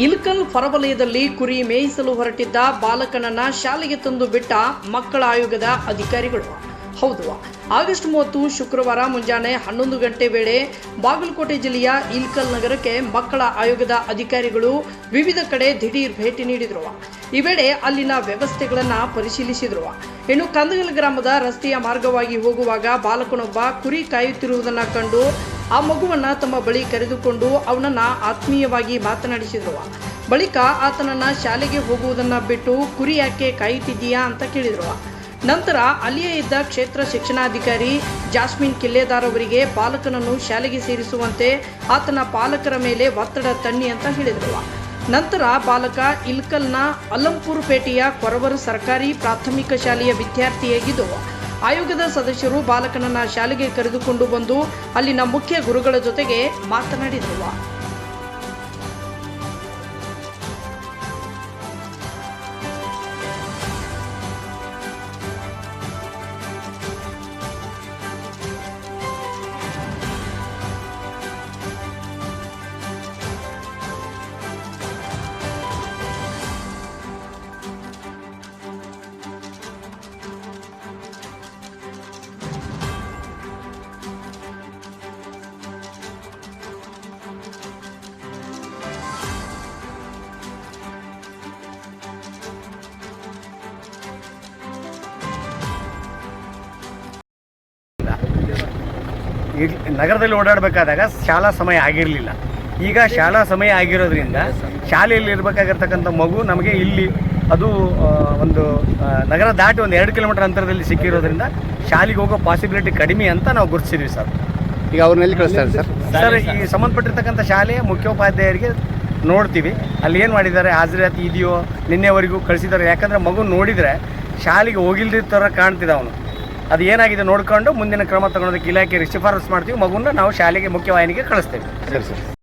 ಇಲ್ಕಲ್ ಹೊರವಲಯದಲ್ಲಿ ಕುರಿ ಮೇಯಿಸಲು ಹೊರಟಿದ್ದ ಬಾಲಕನನ್ನ ಶಾಲೆಗೆ ತಂದು ಬಿಟ್ಟ ಮಕ್ಕಳ ಆಯೋಗದ ಅಧಿಕಾರಿಗಳು. ಹೌದು, ಆಗಸ್ಟ್ 30 ಶುಕ್ರವಾರ ಮುಂಜಾನೆ 11 ಗಂಟೆ ವೇಳೆ ಬಾಗಲಕೋಟೆ ಜಿಲ್ಲೆಯ ಇಲ್ಕಲ್ ನಗರಕ್ಕೆ ಮಕ್ಕಳ ಆಯೋಗದ ಅಧಿಕಾರಿಗಳು ವಿವಿಧ ಕಡೆ ದಿಢೀರ್ ಭೇಟಿ ನೀಡಿದ್ರು. ಈ ವೇಳೆ ಅಲ್ಲಿನ ವ್ಯವಸ್ಥೆಗಳನ್ನು ಪರಿಶೀಲಿಸಿದ್ರು. ಇನ್ನು ಕಂದಗಲ್ ಗ್ರಾಮದ ರಸ್ತೆಯ ಮಾರ್ಗವಾಗಿ ಹೋಗುವಾಗ ಬಾಲಕನೊಬ್ಬ ಕುರಿ ಕಾಯುತ್ತಿರುವುದನ್ನು ಕಂಡು ಆ ಮಗುವನ್ನ ತಮ್ಮ ಬಳಿ ಕರೆದುಕೊಂಡು ಅವನನ್ನ ಆತ್ಮೀಯವಾಗಿ ಮಾತನಾಡಿಸಿದ್ರು. ಬಳಿಕ ಆತನನ್ನ ಶಾಲೆಗೆ ಹೋಗುವುದನ್ನ ಬಿಟ್ಟು ಕುರಿ ಯಾಕೆ ಕಾಯುತ್ತಿದ್ದೀಯಾ ಅಂತ ಕೇಳಿದ್ರು. ನಂತರ ಅಲ್ಲಿಯೇ ಇದ್ದ ಕ್ಷೇತ್ರ ಶಿಕ್ಷಣಾಧಿಕಾರಿ ಜಾಸ್ಮಿನ್ ಕಿಲ್ಲೆದಾರ್ ಅವರಿಗೆ ಬಾಲಕನನ್ನು ಶಾಲೆಗೆ ಸೇರಿಸುವಂತೆ ಆತನ ಪಾಲಕರ ಮೇಲೆ ಒತ್ತಡ ತನ್ನಿ ಅಂತ ಹೇಳಿದ್ರು. ನಂತರ ಬಾಲಕ ಇಲ್ಕಲ್ನ ಅಲ್ಲಂಪುರ್ ಪೇಟೆಯ ಕೊರವರು ಸರ್ಕಾರಿ ಪ್ರಾಥಮಿಕ ಶಾಲೆಯ ವಿದ್ಯಾರ್ಥಿಯಾಗಿದ್ದು, ಆಯೋಗದ ಸದಸ್ಯರು ಬಾಲಕನನ್ನ ಶಾಲೆಗೆ ಕರೆದುಕೊಂಡು ಬಂದು ಅಲ್ಲಿನ ಮುಖ್ಯ ಗುರುಗಳ ಜೊತೆಗೆ ಮಾತನಾಡಿದರು. ನಗರದಲ್ಲಿ ಓಡಾಡಬೇಕಾದಾಗ ಶಾಲಾ ಸಮಯ ಆಗಿರಲಿಲ್ಲ. ಈಗ ಶಾಲಾ ಸಮಯ ಆಗಿರೋದ್ರಿಂದ ಶಾಲೆಯಲ್ಲಿ ಇರಬೇಕಾಗಿರ್ತಕ್ಕಂಥ ಮಗು ನಮಗೆ ಇಲ್ಲಿ ಅದು ಒಂದು ನಗರ ದಾಟಿ ಒಂದು 2 ಕಿಲೋಮೀಟರ್ ಅಂತರದಲ್ಲಿ ಸಿಕ್ಕಿರೋದ್ರಿಂದ ಶಾಲೆಗೆ ಹೋಗೋ ಪಾಸಿಬಿಲಿಟಿ ಕಡಿಮೆ ಅಂತ ನಾವು ಗುರುತಿಸಿದ್ವಿ ಸರ್. ಈಗ ಅವ್ರನ್ನೆಲ್ಲಿ ಕಳಿಸ್ತಾರೆ ಸರ್ ಈ ಸಂಬಂಧಪಟ್ಟಿರ್ತಕ್ಕಂಥ ಶಾಲೆಯ ಮುಖ್ಯೋಪಾಧ್ಯಾಯರಿಗೆ ನೋಡ್ತೀವಿ, ಅಲ್ಲಿ ಏನು ಮಾಡಿದ್ದಾರೆ, ಹಾಜರಾತಿ ಇದೆಯೋ ನಿನ್ನೆವರೆಗೂ ಕಳಿಸಿದ್ದಾರೆ. ಯಾಕಂದರೆ ಮಗು ನೋಡಿದರೆ ಶಾಲೆಗೆ ಹೋಗಿಲ್ದ ಥರ ಕಾಣ್ತಿದ್ದ ಅವನು. ಅದು ಏನಾಗಿದೆ ನೋಡ್ಕೊಂಡು ಮುಂದಿನ ಕ್ರಮ ತಗೊಳೋದಕ್ಕೆ ಇಲಾಖೆಗೆ ಶಿಫಾರಸು ಮಾಡ್ತೀವಿ. ಮಗುನ ನಾವು ಶಾಲೆಗೆ ಮುಖ್ಯವಾಹಿನಿಗೆ ಕಳಿಸ್ತೇವೆ. ಸರಿ ಸರ್.